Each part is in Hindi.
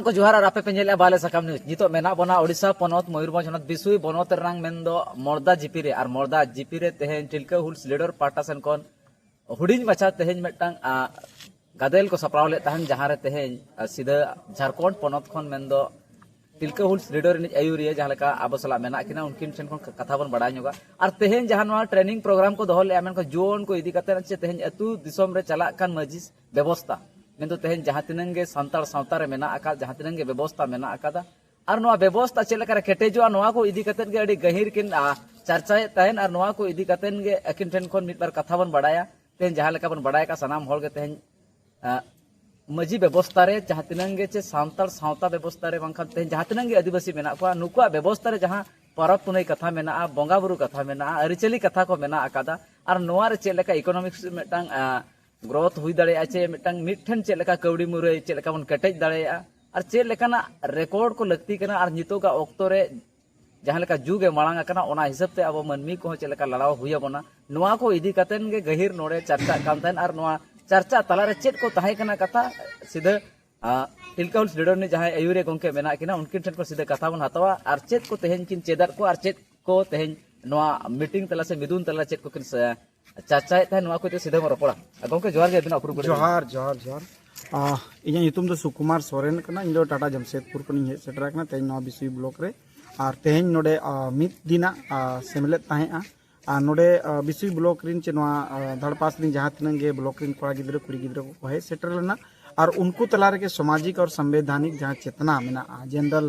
को जोहार आपे पेंजेले बाले सकाम न्यूज नितो मेना बना ओडिशा पनत मयूरभंज हनत बिसुई बनत रंग मेंदो मर्दा जीपी रे और मर्दा जीपी रे तेहेन टिलका हुल्स लीडर पार्टा सेन कोन हुडिंग मचा तेहेन मेटांग गादेल को सपराव ले तहन जहां रे तेहेन सीधा झारखंड पनत खन मेंदो टिलका हुल्स लीडर नि आयुरिया जहां अब सला मेना किना उनकिन सेन कोन कथा बन बड़ा नोगा और तेहेन जहां ट्रेनिंग प्रोग्राम को दोहल एमन को जोन को इदी कते चे तेहेन अतु दिसोम रे चला कान मजिस व्यवस्था मेंदो तेहेन जहां तिनंगे संताल सावता रे मेना आका जहां तिनंगे व्यवस्था मेना आकादा और नोआ व्यवस्था चेलका केटेजो नोआ को इदी कतेन गे अडी गहिर किन चर्चाए तहन और नोआ को इदी कतेन गे अकिन ठेन कोन मिट बार कथा बन बड़ाया तेहेन जहां लेका बन बड़ाया का सनाम होल गे तेहेन मजी व्यवस्था रे जहां तिनंगे चे संताल सावता व्यवस्था रे बंखा तेहेन जहां तिनंगे आदिवासी मेना को नुकुआ व्यवस्था रे जहां परब पुनई कथा मेना बोंगा बुरु कथा मेना अरिचली कथा को मेना आकादा और नोआ रे चेलका इकोनॉमिक्स मेटांग ग्रोथ हुई दाड़े चे मिटांग मिठन चेलका कौड़ी मुरई चेलका बन कटेज दाड़े और चेलकाना रेकॉर्ड को लगती करना और नितो का ऑक्टो रे जहां लेका जुगे मांग करना ओना हिसाब से अब मनमी को चेलका लड़ाव हुई बना नोआ को इदी कतेन गे गहिर नोड़े चर्चा कान तहन और नोआ चर्चा तला रे चेद को ताहे कना कथा सीधा टिलका हुल्स लीडर ने जहां आयुरे गोंके मेना किना उनकिन ठन को सीधा कथा बन हतवा और चेद को तेहेन किन चेदर को और चेद को तेहेन नोआ मीटिंग तला से मिदुन तला चेद को किन चर्चा तहन नोआ को सीधा रपड़ा गोंके जोहार गे बिना अप्रूव जोहार जोहार जोहार इᱧᱟᱹᱜ ᱧᱩᱛᱩᱢ ᱫᱚ सुकुमार सोरेन ᱠᱟᱱᱟ ᱤᱧ ᱫᱚ ᱴᱟᱴᱟ ᱡᱟᱢᱥᱮᱫᱯᱩर ᱠᱷᱚᱱᱤᱧ ᱦᱮᱡ ᱥᱮᱴᱮᱨ ᱟᱠᱟᱱᱟ ᱛᱮᱦᱮᱧ ᱱᱚᱣᱟ ᱵᱤᱥᱩᱭ ᱵᱞᱚᱠ ᱨᱮ ᱟᱨ ᱛᱮᱦᱮᱧ ᱱᱚᱰᱮ ᱢᱤᱫ ᱫᱤᱱᱟᱜ ᱥᱮᱢᱞᱮᱫ ᱛᱟᱦᱮᱸᱜᱼᱟ ᱟᱨ ᱱᱚᱰᱮ ᱵᱤᱥᱩᱭ ᱵᱞᱚᱠ ᱨᱤᱱ ᱪᱮ ᱱᱚᱣᱟ ᱫᱷᱟᱲᱯᱟᱥ ᱨᱤᱱ ᱡᱟᱦᱟᱸ ᱛᱤᱱᱟᱹᱜ ᱜᱮ ᱵᱞᱚᱠ ᱨᱤᱱ ᱠᱚᱲᱟ ᱜᱤᱫᱽᱨᱟᱹ ᱠᱩᱲᱤ ᱜᱤᱫᱽᱨᱟᱹ ᱠᱚ ᱦᱮᱡ ᱥᱮᱴᱮᱨ ᱞᱮᱱᱟ ᱟᱨ ᱩᱱᱠᱩ ᱛᱟᱞᱟ ᱨᱮᱜᱮ ᱥᱟᱢᱟᱡᱤᱠ और संवैधानिक जहां चेतना मेनाᱜᱼᱟ जनरल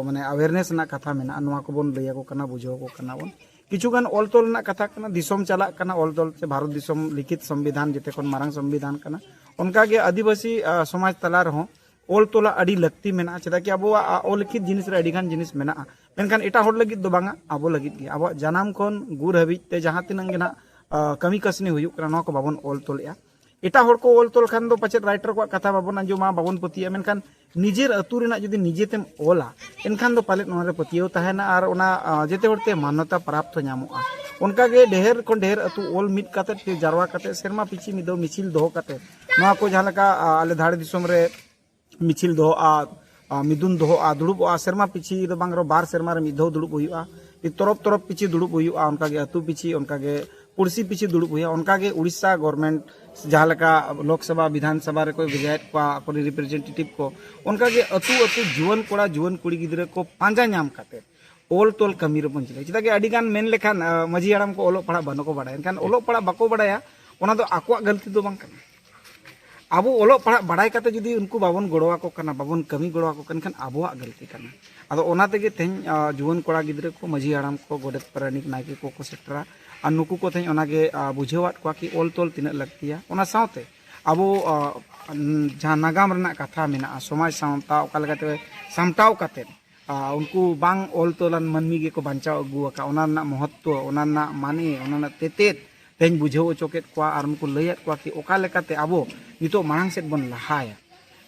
माने अवेयरनेस रᱮᱱᱟᱜ कथा मेनाᱜᱼᱟ ᱱᱚᱣᱟ ᱠᱚᱵᱚᱱ ᱞᱟᱹᱭ ᱟᱠᱚ ᱠᱟᱱᱟ ᱵᱩᱡᱷᱟᱹᱣ ᱟᱠᱚ ᱠᱟᱱᱟ ᱵᱚᱱ किचुगान ऑल तोल रᱮᱱᱟᱜ कथा कना दिसोम चलाक कना ऑल तोल से भारत दिसोम लिखित संविधान जेते कोन मारंग संविधान कना उनका के आदिवासी समाज तला रहो ऑल तोला अडी लगती मेना चेदा कि अब ऑल लिखित जिनिस रे अडी गान जिनिस मेना मेनखान एटा होड़ लगित दो बांगा अब लगित गे अब जनाम कोन गुर हबित ते जहां तिनंग ना कमी कसनी हुयुक कना नो को बाबन ऑल तोलेया एटा होड़ को ऑल तोल खान दो पचे राइटर को कथा बाबन अंजुमा बाबन पतिया मेनखान निजेर अतु रेना जदि निजेतेम ओला एनखान दो पाले नोरे पतियो तहना और ओना जेते होड़ते मान्यता प्राप्त नामोआ उनका गे ढेर को ढेर अतु ओल मिट काते फिर जारवा काते सेरमा पिछि मिदो मिचिल दोहो काते नोआ को जहां लका आले धाड़ दिसोम रे मिचिल दोहो मिदुन दोहो दुड़ुब सेरमा पिछि दो बांगरो बार सेरमा रे मिदो दुड़ुब हुआ तरफ तरफ पिछि दुड़ुब हुआ उनका गे अतु पिछि उनका गे पुरसी पिछि दुड़ुब हुआ उनका गे उड़ीसा गवर्नमेंट जहां लका लोकसभा विधानसभा रे कोई विधायक को रिप्रेजेंटेटिव को उनका गे अतु अतु जुवन कोड़ा जुवन कुड़ी गिद्रे को पांजा नाम काते ओल तोल कमी रे बन चले चिदा के अडिगान मेन लेखान मजी आराम को ओलो पड़ा बनो को बड़ा एनखान ओलो पड़ा बाको बड़ाया ओना दो आकोआ गलती दो बांग कना अब ओलो पड़ा बड़ाई काते जदी उनको बाबन गड़वा को कना बाबन कमी गड़वा को कनखान आबोआ गलती कना आदो ओना तेगे तेन जुवन कोड़ा गिद्रे को मजी आराम को गोडेत प्राणिक नायके को सेटरा और नुकु को तेन ओनागे बुझेवात को कि ओल तोल तिना लगतिया ओना सावते अब जहां नागाम रना कथा मेना समाज सावता ओका लगाते सामटाव काते उनको बांग ओल तोलान मनमी गे को बांचाव अगु का ओना ना महत्व ओना ना माने ओना ना तेतेत तेन बुझेव चोकेत को और उनको लयत को कि ओका लेकाते आबो नितो मांग सेट बन लहाया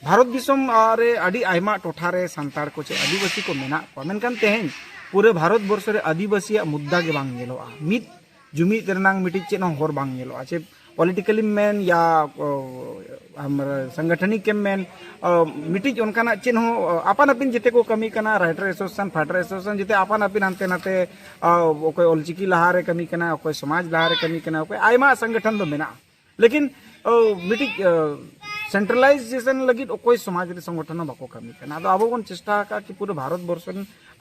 भारत दिसोम रे अडी आयमा टोठा रे संताड़ को चे आदिवासी को मेना को मेनखान तेहेन पूरे भारत वर्ष रे आदिवासी मुद्दा गे बांग गेलोआ मित जुमित रनांग मिटी चे न होर बांग गेलोआ चे पॉलिटिकली मैन या संगठनिक के मैन मिटिज उनका चेन हो आपान अपिन जिते को कमी कना राइटर एसोसिएशन फाइटर एसोसिएशन जिते आपान अपिन हानते नाते कोई ऑलचिकी लहारे कमी कना कोई समाज लहारे कमी कना कोई आयमा संगठन दो मेना लेकिन मिटिज सेंट्रलाइजेशन लगी कोई समाज रे संगठन बाको कमी कना तो अब बन चेष्टा का कि पूरे भारत वर्ष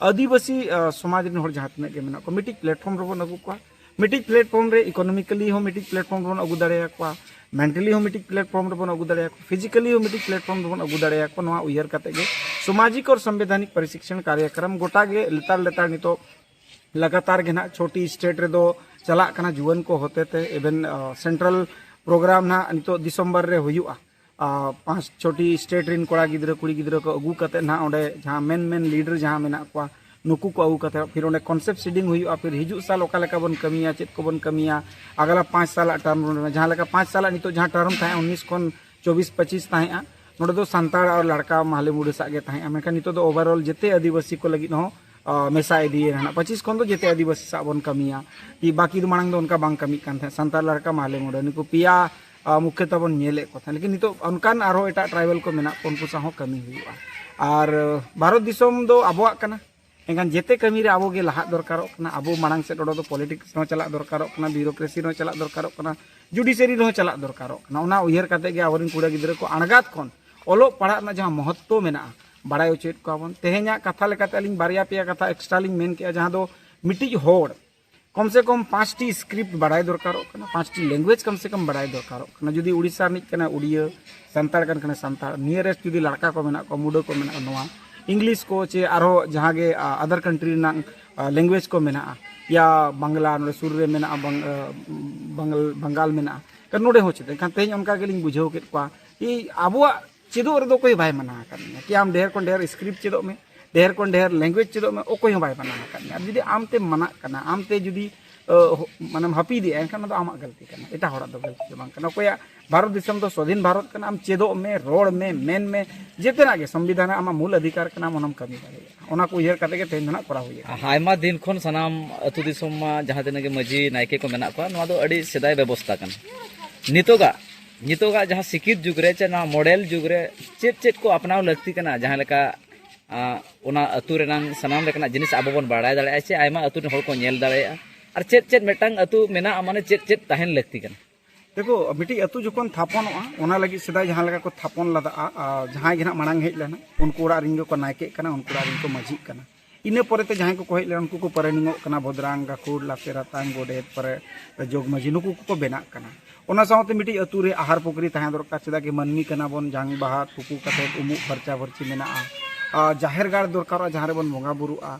आदिवासी समाज रे जहां तने के मेना को मिटिज प्लेटफॉर्म रे बन अगु को मिटिज प्लेटफॉर्म रे इकोनॉमिकली हो मिटिज प्लेटफॉर्म बन अगु दाड़े को मेंटली हो मिटिज प्लेटफॉर्म रे बन अगु दाड़े को फिजिकली हो मिटिज प्लेटफॉर्म रे बन अगु दाड़े को नवा उयहर काते गे सामाजिक और संवैधानिक प्रशिक्षण कार्यक्रम गोटा गे लेतार लेतार नितो लगातार गे ना छोटी स्टेट रे दो चला कना जुवन को होते थे इवन सेंट्रल प्रोग्राम ना नितो दिसंबर रे हुयुआ 5 छोटी स्टेट रिन कोड़ा गिद्रा कुड़ी गिद्रा को अगु काते ना ओडे जहां मेन लीडर जहां मेना को नुकु को अगु काते फिर ओने कॉन्सेप्ट सीडिंग हुयुआ फिर हिजु साल ओका लेका बन कमिया चेत को बन कमिया अगला 5 साल टर्म जहां लेका 5 साल नितो जहां टर्म था 19 खन 24 25 ताहेआ नोडे दो संताड़ और लड़का माले मुडे सागे ताहेआ मेका नितो दो ओवरऑल जेते आदिवासी को लगी हो मेसा इदी रहना 25 खन दो जेते आदिवासी सा बन कमिया कि बाकी दो मांग दो उनका बांग कमी कान था संताड़ लड़का माले मुडे निको पिया मुख्यतः बन नेले को था लेकिन नितो उनकान आरो एटा ट्राइबल को मेना उनको साहो कमी हुआ और भारत दिसोम दो आबोआ कना एंगान जेते कमी रे आबो गे लहा दरकारो कना आबो मांग से डोडो दो पॉलिटिक्स नो चला दरकारो कना ब्यूरोक्रेसी नो चला दरकारो कना जुडिशरी नो चला दरकारो कना ओना उयहर काते गे आवरिन कुड़ा गिदरा को अणगात कोन ओलो पढ़ा ना जहां महत्व मेना बाड़ाय उचित को बन तेहे냐 कथा लेकाते अलिंग बारिया पेया कथा एक्स्ट्रा लिंग मेन के जहां दो मिट्टी होड़ कम से कम 5टी स्क्रिप्ट बढ़ाई दरकारो कना 5टी लैंग्वेज कम से कम बढ़ाई दरकारो कना जुदी उड़ीसा निक कना उड़िया संताल कना संताल नियरेस्ट जुदी लड़का को मेना को मुडो को मेना नोआ इंग्लिश को चे आरो जहां गे अदर कंट्री ना लैंग्वेज को मेना या बांग्ला नोडे सुर रे मेना बंगाल मेना कनोडे हो चेते खान तेज उनका गेलिंग बुझाव के को ई आबुआ चेदो रे दो कोई भाई मना करने कि आम ढेर कोन ढेर स्क्रिप्ट चेदो में ढेर कोन ढेर लैंग्वेज चेदो में ओकोय भाई मना करने अब जुदी आमते मना करना आमते जुदी माने हपी दे एनखान दो आमा गलती करना एटा हड़ा दो गलती बांग करना कोया भारत दिसम दो स्वाधीन भारत करना आम चेदो में रोड में मेन में जेतेना गे संविधान आमा मूल अधिकार करना मनम कमी दाड़े ओना को उयहर काते गे तेन करा हुई आयमा दिन खन सनाम अतु दिसम मा जहां तिना गे मजी नायके को मेना को नवा दो अड़ी सेदाय व्यवस्था कन नितोगा जहां सिकित जुग रे चे ना मॉडल जुग रे चेत को अपनाव लगती कना जहां लेका ओना अतु रेनांग सनाम लेकना जिनिस आबो बन बाड़ाय दाड़े आछे आयमा अतु रे हर को नेल दाड़े और चेत मेटांग अतु मेना माने चेत ताहेन लगती कन देखो मिट्टी अतु जोखन थापनोआ ओना लगी सेदाय जहां लगा को थापन लदा जहां गे ना मांग हेज लेना उनको ओड़ा रिंग को नायके कना उनको ओड़ा रिंग को मजी कना इने परेते जहां को हेज लेना उनको को परेनिंगो कना भद्रांग गाकुड़ लापेरातांग गोडेत परे जोग मजी नुकु को बेना कना ओना सावते मिट्टी अतु रे आहार पुकरी ताहें दरकार चेदा के मनमी कना बन जांग बाहा तुकु कते उमु खर्चा भरची मेना जाहेर गाड़ दरकार जहां रे बन बोंगा बुरुआ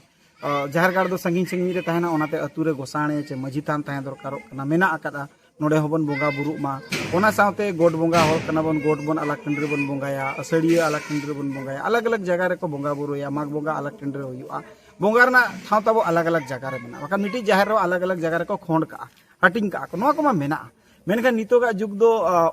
जाहेर गाड़ दो संगिन संगिन रे ताहेना ओनाते अतु रे गोसाणे चे मजी तान ताहें दरकार कना मेना आकादा नोडे होबन बोंगा बुरु मा ओना सावते गोड बोंगा होर कना बन गोड बन अलग टंडरे बन बोंगाया असड़िया अलग टंडरे बन बोंगाया अलग अलग जगह रे को बोंगा बुरु या माग बोंगा अलग टंडरे होयुआ बोंगा रना थाव ताबो अलग अलग जगह रे मेना बका मिट्टी जाहेर रो अलग अलग जगह रे को खोंड का हटिंग का को नोआ को मा मेना मेनखान नितोगा जुग दो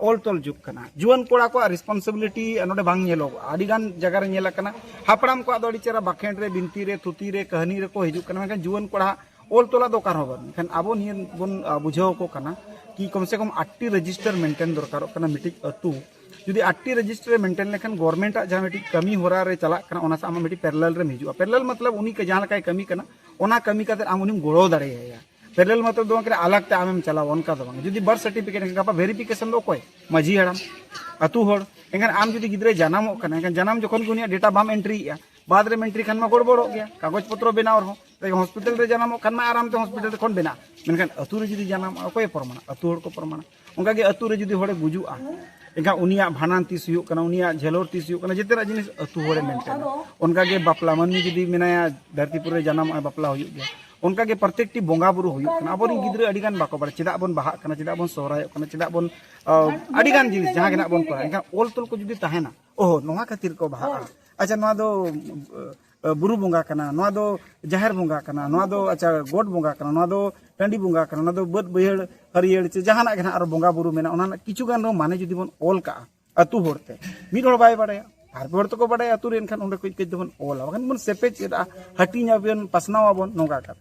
ऑल तोल जुग कना जुवन कोड़ा को रिस्पांसिबिलिटी नोडे बांग नेलो आडी गान जगह रे नेला कना हापड़ाम को आदो चेरा बाखेंड रे बिनती रे थुती रे कहानी रे को हिजु कना मेनखान जुवन कोड़ा ऑल तोला दो कार होबन मेनखान आबो नियन बन बुझाव को कना कि कम से कम 8टी रजिस्टर मेंटेन दरकार कना मिट्टी अतु जुदी 8टी रजिस्टर मेंटेन लेखन गवर्नमेंट जहां मिट्टी कमी होरा रे चला कना ओना सा मिट्टी पैरेलल रे हिजुआ पैरेलल मतलब उनी के जहां लकाय कमी कना ओना कमी काते आम उनी गोड़ो दाड़े या पैरेलल मतलब दो करे अलग ते आमेम चला उनका दो जुदी बर्थ सर्टिफिकेट का वेरिफिकेशन दो कोय मजी हड़ाम अतु होड़ एंगन आम जुदी गिदरे जनामो कना एंगन जनाम जखन गुनिया डेटा बाम एंट्री या बाद रे एंट्री खान मा गड़बड़ो गया कागज पत्र बनाव रहो तो हॉस्पिटल रे जनामो खान मा आराम ते हॉस्पिटल खन बना मेनखान अतु रे जुदी जनाम कोय प्रमाण अतु होड़ को प्रमाण उनका के अतु रे जुदी होड़े गुजुआ एंगा उनिया भानान तीस हुयो कना उनिया झेलोर तीस हुयो कना जेतेरा जिनिस अतु होड़े मेंटेन उनका के बापला मनमी जुदी मेनाया धरतीपुर रे जनाम बापला हुयो गया उनका के प्रत्येक टी बोंगा बुरु हुयो कना अबोरी गिदरे अडी गान बाको बार चेदा बन बाहा कना चेदा बन सोहराय कना चेदा बन अडी गान जिनिस जहां गेना बन करा एंगा ओल तोल को जुदी ताहेना ओह नोहा खातिर को बाहा अच्छा नोआ दो बुरु बोंगा कना नोआ दो जाहेर बोंगा कना नोआ दो अच्छा गोड बोंगा कना नोआ दो टंडी बोंगा कना नोआ दो बद बयहड़ हरियर चे जहाना गेना आरो बोंगा बुरु मेना ओना किछु गान रो माने जुदी बन ओल का अतु होड़ते मिड होड़ बाय बाड़ाया आर होड़ तो को बाड़ाया अतु रेन खान उंडे कोई के दबन ओल बखन बन सेपे चेदा हटिना बन पसनावा बन नोगा का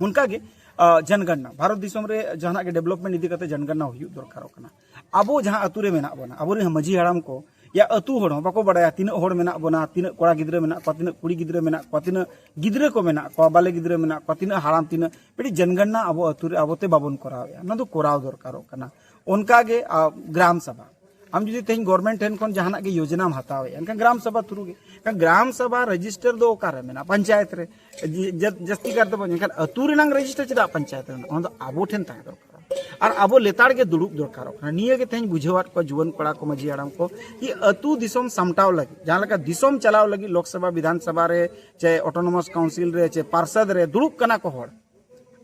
उनका के जनगणना भारत दिसम रे जहाना के डेवलपमेंट इदी कते जनगणना हुयु दरकार कना आबो जहां अतु रे मेना बना आबो रे मजी हराम को या अतु होड़ बाको बाड़ाया तीन होड़ मेना बना तीन कोड़ा गिदरे मेना को तीन कुड़ी गिदरे मेना को तीन गिदरे को मेना को बाले गिदरे मेना को तीन हराम तीन बेटी जनगणना आबो अतु रे आबोते बाबन कराया ना दो कोराव दरकार कना उनका के ग्राम सभा हम जुदी तेन गवर्नमेंट ठेन कोन जहाना के योजना हतावे एनका ग्राम सभा थ्रू के ग्राम सभा रजिस्टर दो ओकारे मेना पंचायत रे जस्ती करते बन एनका अतु रेनांग रजिस्टर चेदा पंचायत रे ओन दो आबो ठेन ताहे दरकार और आबो लेताड़ के दुड़ुब दरकार कना निये के तेन बुझेवाट को जुवन कोड़ा को मजी आड़ाम को कि अतु दिसम सामटाव लगी जहां लगा दिसम चलाव लगी लोकसभा विधानसभा रे चाहे ऑटोनोमस काउंसिल रे चाहे पार्षद रे दुड़ुब कना को होड़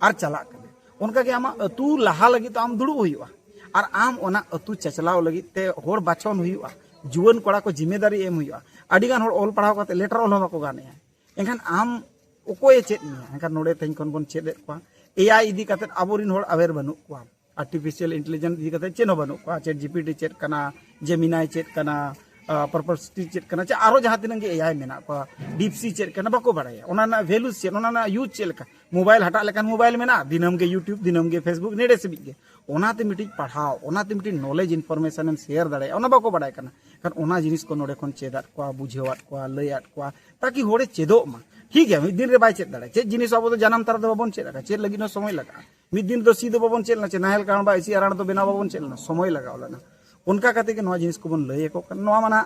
और चला कना उनका के आमा अतु लहा लगी तो आम दुड़ुब हुआ और आम ओना अतु चचलाव लगी ते होड़ बाछन हुआ जुवन कोड़ा को जिम्मेदारी एम हुआ अडी गान होड़ ओल पढ़ाव काते लेटर ओल बाको गाने एनखान आम ओकोय चेत निया एनखान नोडे तेन कोन बन चेद को एआई इदी काते आबोरिन होड़ अवेर बनु को आर्टिफिशियल इंटेलिजेंस इदी काते चेनो बनु को चेट जीपीटी चेत कना जेमिनाई चेत कना परपल्सिटी चेत कना चे आरो जहां तिनंगे एआई मेना को डीपसी चेत कना बाको बाड़ाया ओना ना वैल्यू चेत ओना ना यूज चेलका मोबाइल हटा लेकान मोबाइल मेना दिनम के यूट्यूब दिनम के फेसबुक नेड़े सिबिज के ओनाते मिटिज पढ़ाओ ओनाते मिटिज नॉलेज इनफॉर्मेशन एम शेयर दाड़े ओना बाको बाडाय कना कारण ओना जिनिस को नोडे खन चेदात को बुझेवात को लैयात को ताकि होड़े चेदो मा ठीक है मिद दिन रे बाय चेद दाड़े चेद जिनिस अब तो जानम तारा दो बाबन चेद लगा चेद लगी नो समय लगा मिद दिन दो सी दो बाबन चेद ना चे नाहेल कारण बा इसी आराण तो बेना बाबन चेद ना समय लगा लना उनका कहते कि नवा जिनिस को बन लय को नवा माना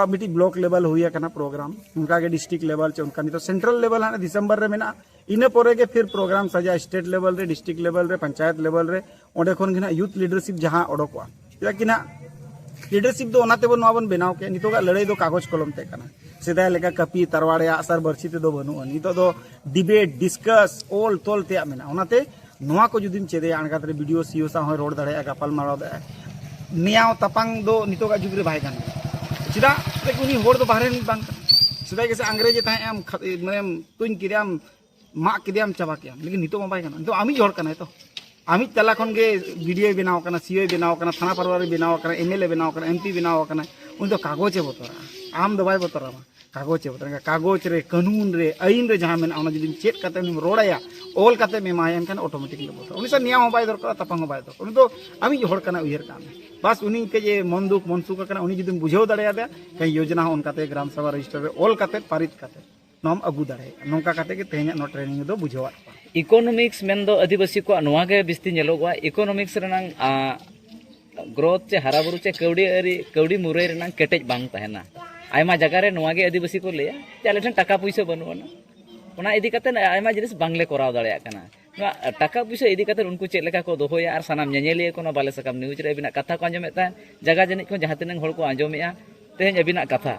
मिट्टी ब्लॉक लेवल हुई है प्रोग्राम उनका के डिस्ट्रिक्ट लेवल चे उनका तो सेंट्रल लेवल है दिसंबर रे मेना इने पोरे के फिर प्रोग्राम सजा स्टेट लेवल रे डिस्ट्रिक्ट लेवल रे पंचायत लेवल रे ओंडे खन गिना यूथ लीडरशिप जहां ओडोकवा कि ना लीडरशिप दो ओनाते बन नवा बन बनाव के नितो का लड़ाई दो कागज कलम ते कना सेदाय लेका कपी तरवाड़े आसर बरसी ते दो बनु नितो दो डिबेट डिस्कस ओल तोल ते मेना ओनाते नवा को जुदिम चेदे अणगात रे वीडियो सीओ सा हो रोड दाड़े गापल माराव दे नियाव तपांग दो नितो का जुग रे भाई गान चिदा उनी होड़ दो बाहरे बांग सेदाय के से अंग्रेज ताहे आम माने तुन किरियाम मा किरियाम चाबा किया लेकिन नितो मा बाय गान तो आमी जोड़ कना तो आमी तला खन के वीडियो बनाव कना सीओ बनाव कना थाना परवारी बनाव कना एमएलए बनाव कना एमपी बनाव कना उन तो कागज बतरा आम दो बाय बतरा कागज बतरा कागज रे कानून रे आईन रे जहां मेना ओना जदि चेक काते निम रोड़ाया ओल काते मे मायन कन ऑटोमेटिकली बतरा उनी सा निया बाय दरकार तपांग बाय दरकार उनी तो आमी होड़ कना उयहर कान बस उनी के जे मनदुख मनसुख कना उनी जदि बुझाव दाड़े दे कई योजना उन काते ग्राम सभा रजिस्टर रे ओल काते पारित काते नम अगु दाड़े नोंका काते के तेहना नो ट्रेनिंग दो बुझावा इकोनॉमिक्स मेन दो आदिवासी को नोआ के बिस्ती नेलोगवा इकोनॉमिक्स रनांग ग्रोथ चे हराबुरु चे कौड़ी मुरई रनांग केटेज बांग तहना आयमा जगह रे नोआ के आदिवासी को लेया चाले ठन टाका पैसा बनुना ओना इदी काते आयमा जिनिस बांगले कराव दाड़े कना टाका पैसा इदी काते उनको चेक लेका को दोहोया आर सनाम नेनेलिया को बाले सकम न्यूज रे बिना कथा को आंजमेत ता जगह जनिक को जहां तिनंग होड़ को आंजमेया तेहें अबिना कथा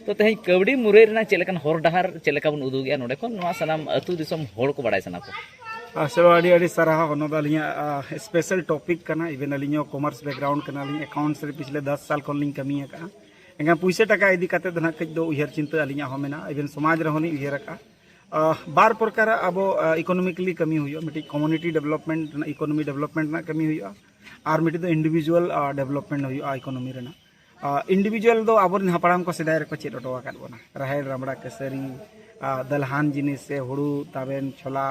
तो तेहें कौड़ी मुरई रना चेलेकन होर डहार चेलेका बन उदुगिया नोडे को नोआ सनाम अतु दिसम होड़ को बडाय सना को चलो अड़ी अड़ी सारा अलिया स्पेशल टॉपिक करना इवेन अलिया कॉमर्स बैकग्राउंड करना अकाउंट्स रे पिछले 10 साल खन लिंग कमी का एंगा पैसा टका इदी काते दना कज दो उहर चिंता अलिया हो मेना इवेन समाज रे होनी उहर का बार प्रकार अब इकोनॉमिकली कमी हुई मिट्टी कम्युनिटी डेवलपमेंट इकोनॉमी डेवलपमेंट ना कमी हुई और मिट्टी तो इंडिविजुअल डेवलपमेंट हुई इकोनॉमी रे इंडिविजुअल दो अब हापड़ाम को सेदाय रे को चेद ओटो आकाद बना राहेल रामड़ा केसरी दलहान जिनिस से हुड़ू ताबेन छोला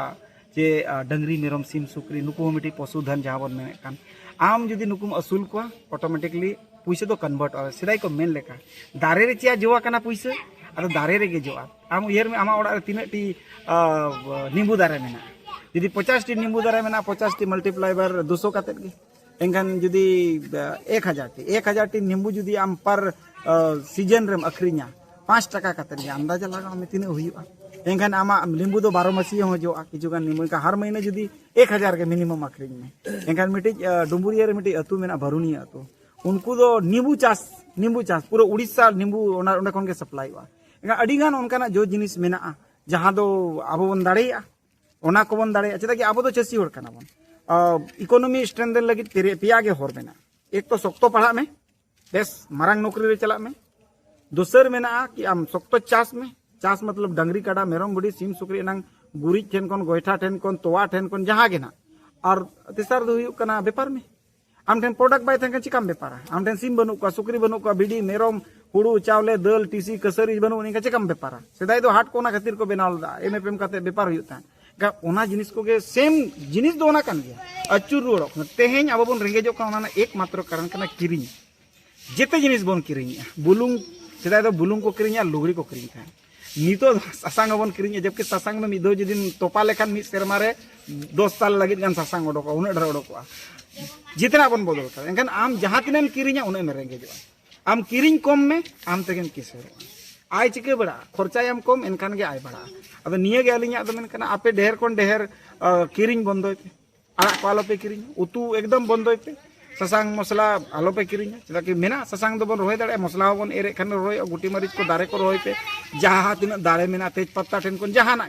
जे डंगरी मेरम सिम सुक्री नुकु मिट्टी पशुधन जहाँ बन मेने कान आम जुदी नुकुम असूल को ऑटोमेटिकली पैसे दो कन्वर्ट सेदाय को मेन लेका दारे रे चिया जोआ कना पैसे अदो दारे रे गे जोआ आम उयहर में आमा ओड़ा रे तीन टी नींबू दारे मेना जुदी 50 टी नींबू दारे मेना 50 टी मल्टीप्लाई बार 200 काते गे एंगन जुदी 1000 टी नींबू जुदी आम पर सीजन रेम अखरिኛ 5 टका काते गे अंदाजा लगा में तीन हुईआ एंगन आमा नींबू दो 12 मसी हो जो किजुगान नींबू का हर महीने जुदी 1000 के मिनिमम अखरिñ में एंगन मिटी डुंबुरिया रे मिटी अतु मेना भरुनी अतु उनको दो नींबू चाष पूरा उड़ीसा नींबू ओंडे खन के सप्लाई हुआ एंगा अडिगान उनका जो जिनिस मेना जहां दो अब बन दाड़ेया ओना को बन दाड़ेया चेदा कि अब दो चसी होड़ कना बन इकोनॉमी स्ट्रेंथन लगी पेया गे होर मेना एक तो सोक्तो पढ़ा में बेस मारांग नौकरी रे चला में दूसर मेना कि आम सोक्तो चास मतलब डंगरी काडा मेरम बुड़ी सिम सुकरी नंग गुरी ठेन कोन गोइठा ठेन कोन तोवा ठेन कोन जहां गे ना और तेसर दो हुई कना व्यापार में आम ठेन प्रोडक्ट बाय थेन चिकाम व्यापार आम ठेन सिम बनु का सुकरी बनु का बिडी मेरम हुड़ू चावले दल टीसी कसरी बनु निका चिकाम व्यापार सेदाय दो हाट कोना खातिर को बेनाल दा एमएफएम काते व्यापार हुई था का ओना जिनिस को के सेम जिनिस दो ना कान गया अचुर रुड़ो तेहें अब बन रेंगेजो का ओना एकमात्र कारण कना किरिኝ जेते जिनिस बन किरिኝ बुलुंग सेदाय दो बुलुंग को किरिኝ लुगड़ी को किरिኝ था नितो सासांग बन किरिኝ जबकि सासांग में मिदो जदिन तोपा लेखान मिस सेरमा रे 10 साल लगित गान सासांग ओडोको उन डर ओडोको जितना बन बदल कर एनखान आम जहां तिनेम किरिña उन में रेंगेजो आम किरिኝ कम में आम तेगेन किसेरो आय चिके बड़ा खर्चायाम कम एनखान गे आय बड़ा अब निये गे अलिña दो मेन कना आपे ढेर कोन ढेर किरिኝ बंदोय पे आड़ा को आलो पे किरिñ उतु एकदम बंदोय पे ससांग मसला आलो पे किरिñ चला कि मेना ससांग दो बन रोय दाड़े मसला बन एरे खान रोय गुटी मरीच को दारे को रोय पे जहां तिना दाड़े मेना तेज पत्ता ठेन कोन जहां ना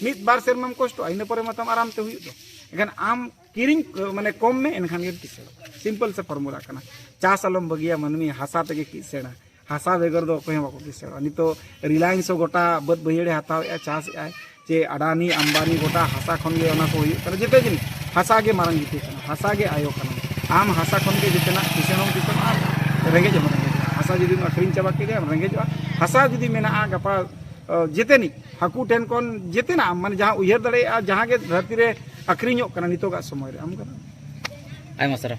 मित बार सेरमम कष्ट आइने परे मतम आराम ते हुई दो एखान आम किरिñ माने कम में एनखान गे किसेरो सिंपल से फॉर्मूला कना चास आलम बगिया मनमी हासा तेगे किसेना हासा बेगर दो कोई बाको किसेरो नितो रिलायंस गोटा बद बहिड़े हताव चास आय जे अडानी अंबानी गोटा हासा खन गे ओना को हुई पर जेते जिन हासा गे मारंग जीते कना हासा गे आयो कना आम हासा खन गे जितना किसेनो किसेनो रेंगे जम हासा जदी अखरिñ चाबा के रेंगे जो हासा जदी मेना गपा जेतेनी हाकू ठेन कौन जेतेना माने जहाँ उयहर दड़े जहाँ के धरती रे अखरीñोग कना नितोगा समय रे आम कना आयमा सारा